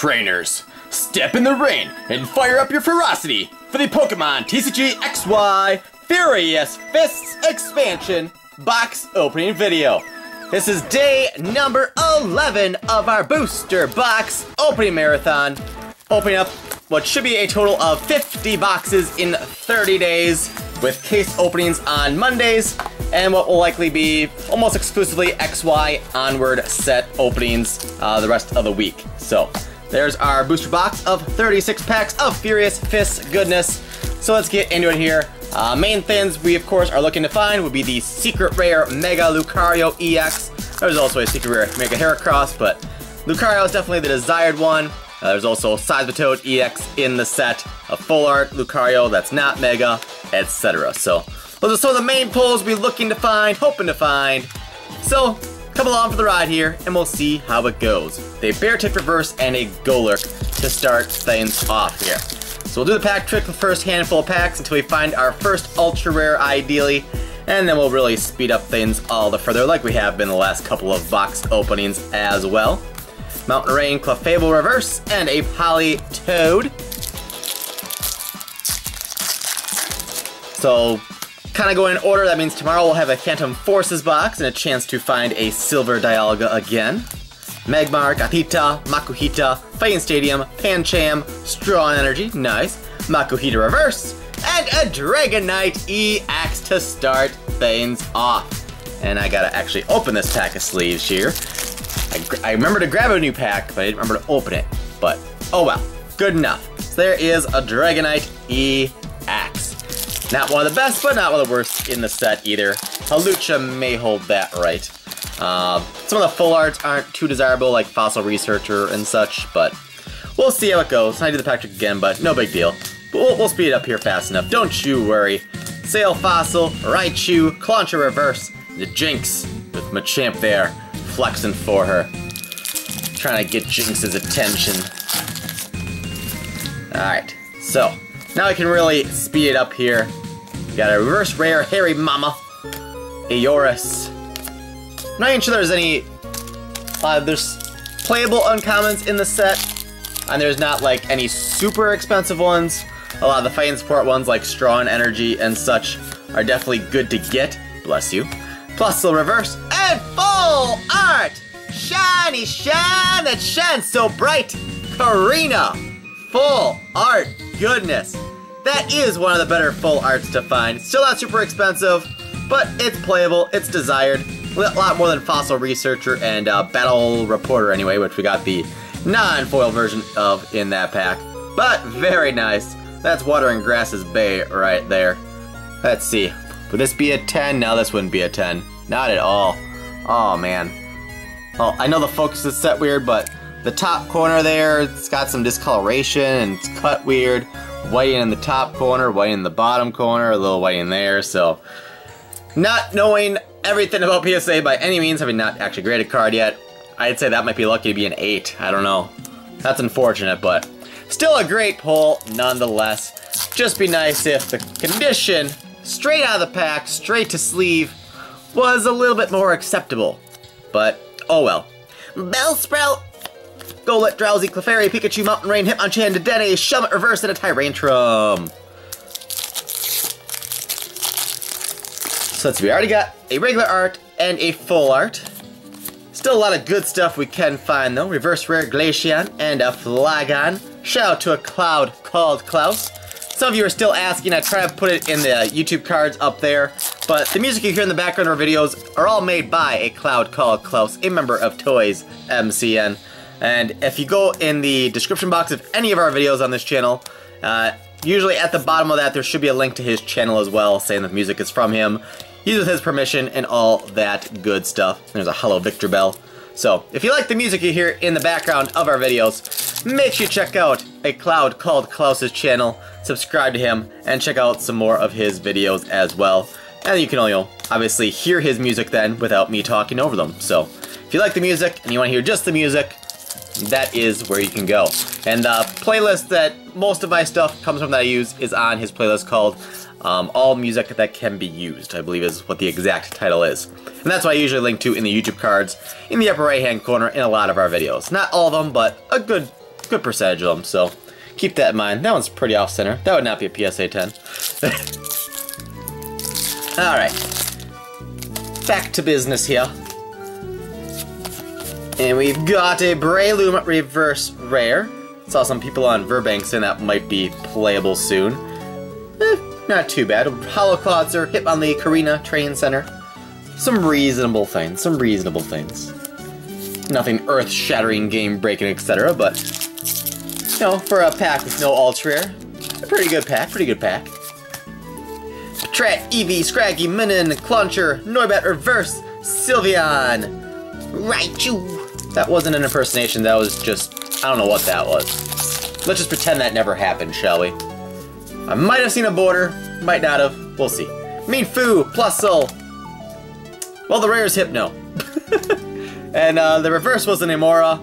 Trainers, step in the ring and fire up your ferocity for the Pokemon TCG XY Furious Fists Expansion box opening video. This is day number 11 of our booster box opening marathon, opening up what should be a total of 50 boxes in 30 days, with case openings on Mondays, and what will likely be almost exclusively XY onward set openings the rest of the week. So there's our booster box of 36 packs of Furious Fists goodness. So let's get into it here. Main things we of course are looking to find would be the secret rare Mega Lucario EX. There's also a secret rare Mega Heracross, but Lucario is definitely the desired one. There's also Seismitoad EX in the set, a full art Lucario that's not Mega, etc. So those are some of the main pulls we're looking to find, hoping to find. So come along for the ride here, and we'll see how it goes. A Bear Tick Reverse and a Golurk to start things off here. So we'll do the pack trick the first handful of packs until we find our first ultra rare ideally, and then we'll really speed up things all the further like we have been the last couple of box openings as well. Mountain Rain, Clefable Reverse, and a Politoed. So, kind of going in order, that means tomorrow we'll have a Phantom Forces box and a chance to find a Silver Dialga again. Magmar, Gothita, Makuhita, Fighting Stadium, Pancham, Strong Energy, nice, Makuhita Reverse, and a Dragonite EX to start things off. And I gotta actually open this pack of sleeves here. I remember to grab a new pack, but I didn't remember to open it. But, oh well, good enough. So there is a Dragonite EX. Not one of the best, but not one of the worst in the set either. Halucha may hold that right. Some of the full arts aren't too desirable, like Fossil Researcher and such, but we'll see how it goes. I do the pack trick again, but no big deal. But we'll speed it up here fast enough, don't you worry. Sail Fossil, Raichu, Clauncher Reverse, the Jinx with Machamp there, flexing for her. Trying to get Jinx's attention. Alright, so now I can really speed it up here. We got a reverse rare Hairy Mama, Aeorus. I'm not even sure there's any, there's playable uncommons in the set, and there's not like any super expensive ones. A lot of the fighting support ones like Strong Energy and such are definitely good to get, bless you. Plus the reverse and full art! Shiny shine that shines so bright! Karina! Full art goodness! That is one of the better full arts to find. It's still not super expensive, but it's playable, it's desired. A lot more than Fossil Researcher and Battle Reporter anyway, which we got the non-foil version of in that pack. But very nice. That's Wuthering Grass's Bay right there. Let's see. Would this be a 10? No, this wouldn't be a 10. Not at all. Oh man. Well, I know the focus is set weird, but the top corner there, it's got some discoloration and it's cut weird. White in the top corner, white in the bottom corner, a little white in there, so not knowing everything about PSA by any means, having not actually graded a card yet, I'd say that might be lucky to be an 8. I don't know. That's unfortunate, but still a great pull nonetheless. Just be nice if the condition, straight out of the pack, straight to sleeve, was a little bit more acceptable. But, oh well. Bellsprout, Golett, Drowsy, Clefairy, Pikachu, Mountain Rain, Hitmonchan, Dedenne, Shelmet Reverse, and a Tyrantrum. So let's see, we already got a regular art and a full art. Still a lot of good stuff we can find though. Reverse rare Glaceon and a Flagon. Shout out to a cloud called Klaus. Some of you are still asking, I try to put it in the YouTube cards up there, but the music you hear in the background of our videos are all made by a cloud called Klaus, a member of Toys MCN. And if you go in the description box of any of our videos on this channel, usually at the bottom of that there should be a link to his channel as well, saying that the music is from him. He's with his permission and all that good stuff. There's a Hello Victreebel. So, if you like the music you hear in the background of our videos, make sure you check out a cloud called Klaus's channel, subscribe to him, and check out some more of his videos as well. And you can only, obviously hear his music then without me talking over them. So, if you like the music and you want to hear just the music, that is where you can go. And the playlist that most of my stuff comes from that I use is on his playlist called All Music That Can Be Used, I believe is what the exact title is. And that's what I usually link to in the YouTube cards in the upper right hand corner in a lot of our videos. Not all of them, but a good good percentage of them, so keep that in mind. That one's pretty off-center. That would not be a PSA 10. Alright. Back to business here. And we've got a Breloom reverse rare. Saw some people on Verbank saying that might be playable soon. Not too bad. Holo Clotzer, hit on the Karina Training Center. Some reasonable things, Nothing earth-shattering, game-breaking, etc., but, you know, for a pack with no ultra rare, a pretty good pack. Patrat, Eevee, Scraggy, Minin, Clauncher, Noibat Reverse, Sylveon, Raichu. That wasn't an impersonation, that was just, I don't know what that was. Let's just pretend that never happened, shall we? I might have seen a border, might not have, we'll see. Mienfoo, Plusle. Well, the rare is Hypno. And the reverse was an Amora.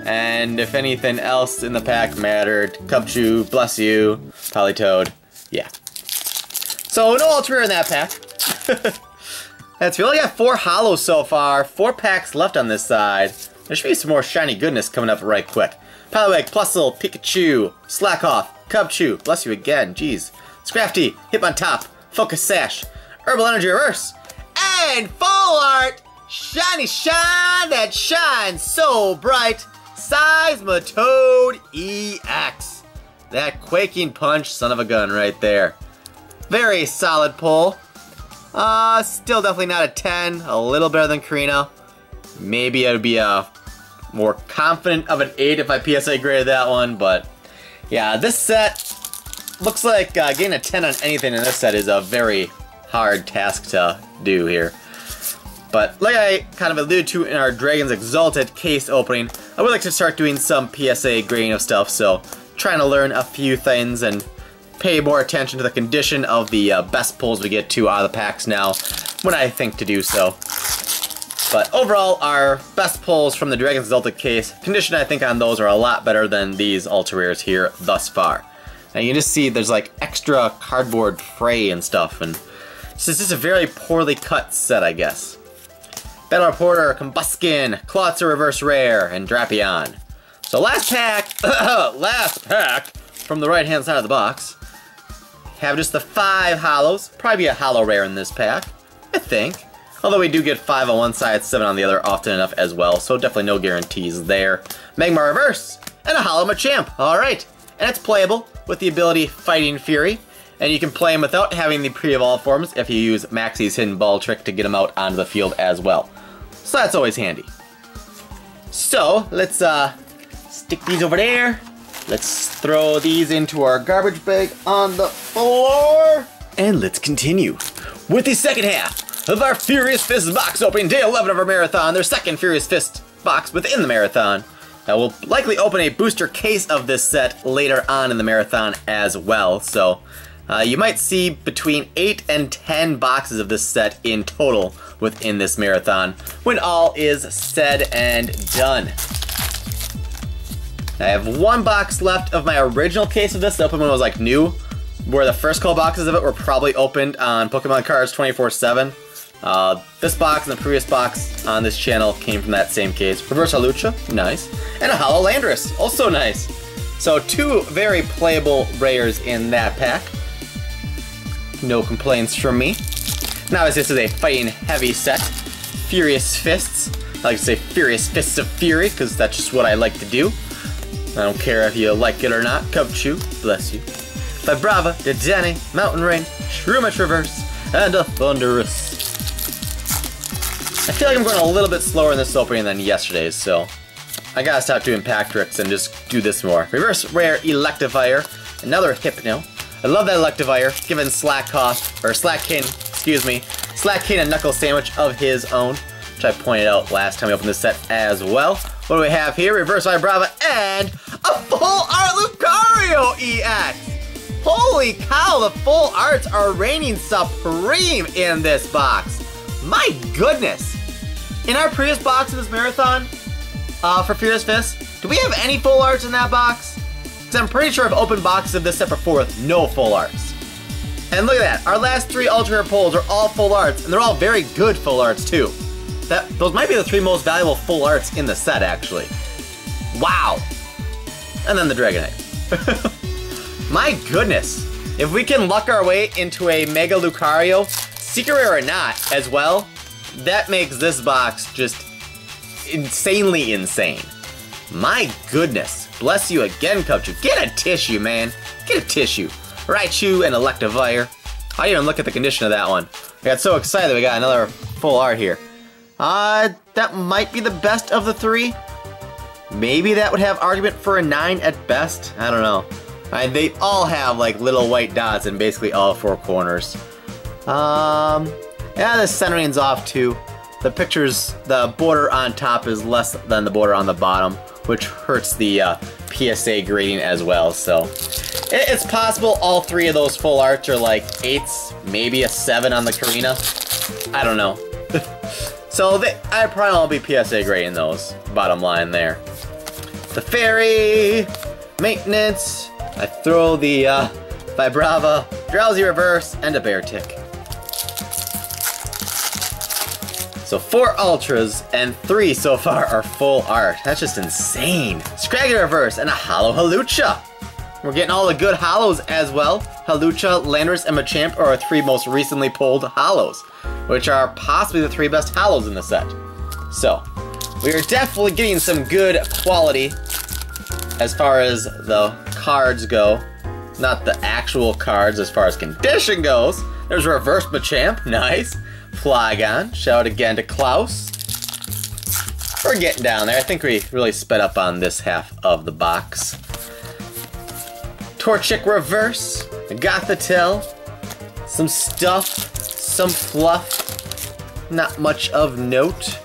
And if anything else in the pack mattered, Cubchoo, Bless You, Politoed, yeah. So no ultra rare in that pack. We only got 4 holos so far, 4 packs left on this side. There should be some more shiny goodness coming up right quick. Poliwag, Plusle, Pikachu, Slackoff, Cubchoo, Bless You again, jeez. Scrafty, Hitmontop, Focus Sash, Herbal Energy Reverse, and full art, shiny shine that shines so bright, Seismitoad EX. That quaking punch, son of a gun right there. Very solid pull. Still definitely not a 10, a little better than Karina. Maybe it would be a more confident of an 8 if I PSA graded that one, but yeah, this set looks like getting a 10 on anything in this set is a very hard task to do here. But like I kind of alluded to in our Dragon's Exalted case opening, I would like to start doing some PSA grading of stuff, so trying to learn a few things and pay more attention to the condition of the best pulls we get to out of the packs now when I think to do so. But overall, our best pulls from the Dragon's Exalted case, condition I think on those are a lot better than these ultra rares here thus far. Now you can just see there's like extra cardboard fray and stuff, and this is just a very poorly cut set, I guess. Battle Reporter, Combuskin, Clotzer Reverse Rare, and Drapion. So last pack from the right hand side of the box. Have just the 5 holos, probably be a holo rare in this pack, I think. Although we do get 5 on one side, 7 on the other often enough as well, so definitely no guarantees there. Magmar Reverse, and a Holo Machamp, alright. And it's playable with the ability Fighting Fury, and you can play him without having the pre-evolved forms if you use Maxie's Hidden Ball trick to get him out onto the field as well. So that's always handy. So, let's stick these over there. Let's throw these into our garbage bag on the floor. And let's continue with the second half of our Furious Fist box opening, day 11 of our marathon, their second Furious Fist box within the marathon. We'll likely open a booster case of this set later on in the marathon as well, so you might see between 8 and 10 boxes of this set in total within this marathon when all is said and done. I have 1 box left of my original case of this. The open one was like new, where the first couple boxes of it were probably opened on Pokemon cards 24/7. This box and the previous box on this channel came from that same case. Reverse Hawlucha, nice. And a Holo Landorus, also nice. So 2 very playable rares in that pack. No complaints from me. Now as this is a fighting heavy set, Furious Fists. I like to say Furious Fists of Fury, because that's just what I like to do. I don't care if you like it or not. Cubchoo, bless you. Vibrava, Dedenne, Mountain Rain, Shroomish Reverse, and a Thunderous. I feel like I'm going a little bit slower in this opening than yesterday's, so I gotta stop doing pack tricks and just do this more. Reverse Rare Electivire, another Hypno. I love that Electivire, given Slackkin, Slackkin a knuckle sandwich of his own, which I pointed out last time we opened this set as well. What do we have here? Reverse Vibrava and a full art Lucario EX! Holy cow, the full arts are reigning supreme in this box. My goodness! In our previous box of this marathon, for Furious Fist, do we have any full arts in that box? Because I'm pretty sure I've opened boxes of this set before with no full arts. And look at that, our last 3 Ultra Rare pulls are all full arts, and they're all very good full arts too. Those might be the 3 most valuable full arts in the set, actually. Wow! and then the Dragonite. My goodness. If we can luck our way into a Mega Lucario, Secret Rare or not, as well, that makes this box just insanely insane. My goodness. Bless you again, Cubchoo. Get a tissue, man. Get a tissue. Raichu and Electivire. I didn't even look at the condition of that one. I got so excited we got another full art here. That might be the best of the three. Maybe that would have argument for a 9 at best. I don't know. They all have like little white dots in basically all four corners. Yeah, the centering's off too. The the border on top is less than the border on the bottom, which hurts the PSA grading as well. So it's possible all three of those full arts are like 8s, maybe a 7 on the Karina. I don't know. So I probably won't be PSA grading those. Bottom line there. The Fairy, Maintenance. I throw the Vibrava, Drowsy Reverse, and a Beartic. So 4 Ultras and 3 so far are full art. That's just insane. Scraggy Reverse and a Holo Hawlucha. We're getting all the good Holos as well. Hawlucha, Landorus, and Machamp are our 3 most recently pulled Holos, which are possibly the 3 best Holos in the set. So, we are definitely getting some good quality as far as the cards go. Not the actual cards as far as condition goes. There's a Reverse Machamp, nice. Flygon, shout out again to Klaus. We're getting down there. I think we really sped up on this half of the box. Torchic Reverse, Gothitelle, some stuff, some fluff, not much of note.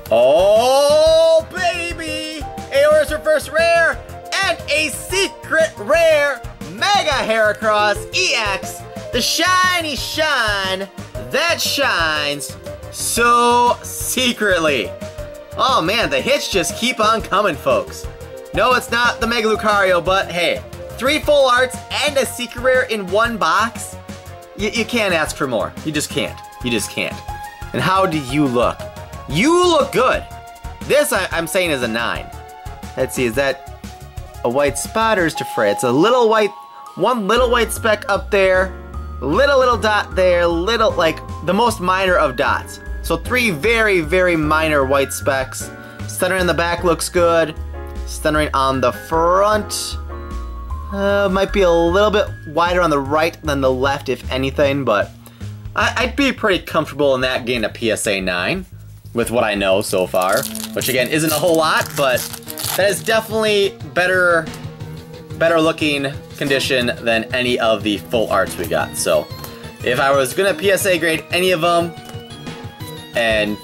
Oh, baby! Aorus Reverse Rare, and a Secret Rare Mega Heracross EX, the shiny shine that shines so secretly. Oh man, the hits just keep on coming, folks. No, it's not the Mega Lucario, but hey, 3 full arts and a Secret Rare in one box? You can't ask for more. You just can't. You just can't. And how do you look? You look good. This I'm saying is a 9. Let's see, is that a white spot or is it fray? It's a little white, one little white speck up there, little dot there, little, like the most minor of dots. So 3 very, very minor white specks. Centering in the back looks good. Centering on the front might be a little bit wider on the right than the left, if anything, but I'd be pretty comfortable in that getting a PSA 9 with what I know so far, which again isn't a whole lot, but that is definitely better looking condition than any of the full arts we got. So if I was gonna PSA grade any of them and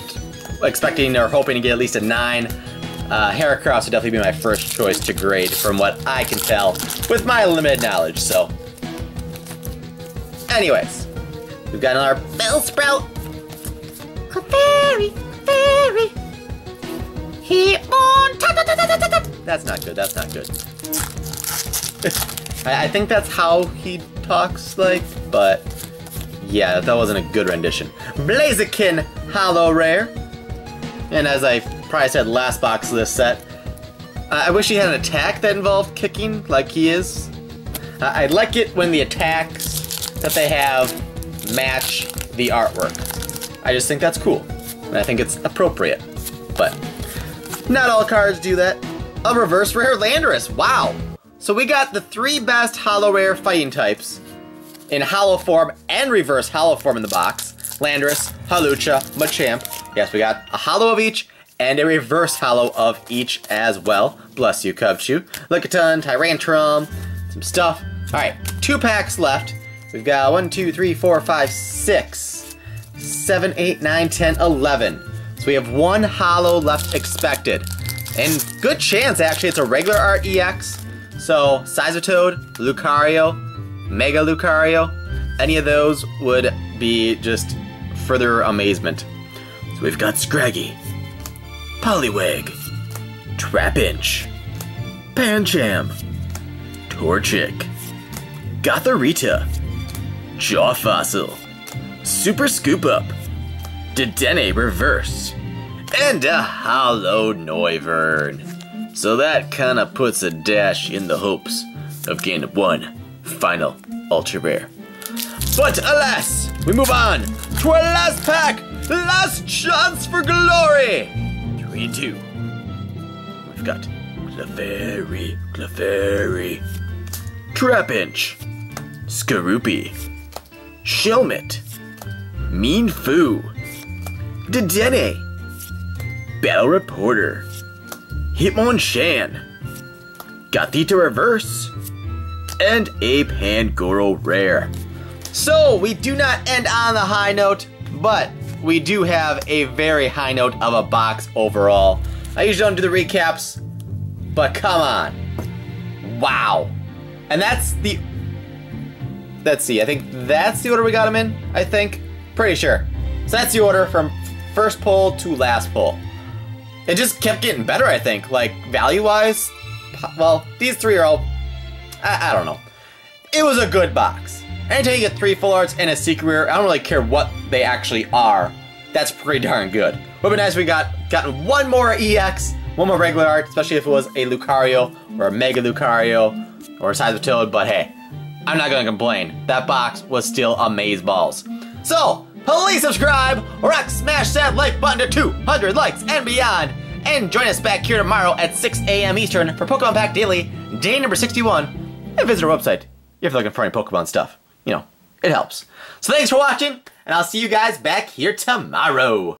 expecting or hoping to get at least a 9, Heracross would definitely be my first choice to grade from what I can tell with my limited knowledge. So anyways, we've got another Bellsprout. Fairy, he on That's not good, that's not good. I think that's how he talks like, but yeah, that wasn't a good rendition. Blaziken Holo Rare. And as I probably said last box of this set, I wish he had an attack that involved kicking like he is. I like it when the attacks that they have match the artwork. I just think that's cool, and I think it's appropriate. But not all cards do that. A Reverse Rare Landorus, wow! So we got the 3 best Holo Rare fighting types in Holo form and Reverse Holo form in the box. Landorus, Hawlucha, Machamp. Yes, we got a Holo of each and a Reverse Holo of each as well. Bless you, Cubchoo. Lickitung, Tyrantrum, some stuff. Alright, 2 packs left. We've got 1, 2, 3, 4, 5, 6, 7, 8, 9, 10, 11. So we have 1 Holo left expected. And good chance, actually, it's a regular art EX. So, Sizotoad, Lucario, Mega Lucario, any of those would be just further amazement. So we've got Scraggy, Poliwag, Trapinch, Pancham, Torchic, Gothorita, Jaw Fossil, Super Scoop Up, Dedenne Reverse, and a Holo Noivern. So that kinda puts a dash in the hopes of getting one final ultra rare. But alas, we move on to our last pack, last chance for glory. 3 and 2. We've got Clefairy, Trapinch, Skorupi, Shelmet, Mean Foo, Dedenne, Battle Reporter, Hitmonchan, Gothita Reverse, and a Pangoro Rare. So we do not end on the high note, but we do have a very high note of a box overall. I usually don't do the recaps, but come on. Wow. And that's the... Let's see, I think that's the order we got them in, I think. Pretty sure. So that's the order from first pull to last pull. It just kept getting better, I think. Like, value-wise, well, these 3 are all... I don't know. It was a good box. Anytime you get 3 full arts and a secret rare, I don't really care what they actually are. That's pretty darn good. Would be nice if we gotten 1 more EX, 1 more regular art, especially if it was a Lucario or a Mega Lucario or a Toad, but hey, I'm not gonna complain. That box was still amazeballs. So, please subscribe, rock, smash that like button to 200 likes and beyond, and join us back here tomorrow at 6 a.m. Eastern for Pokemon Pack Daily, day number 61, and visit our website if you're looking for any Pokemon stuff. You know, it helps. So thanks for watching, and I'll see you guys back here tomorrow.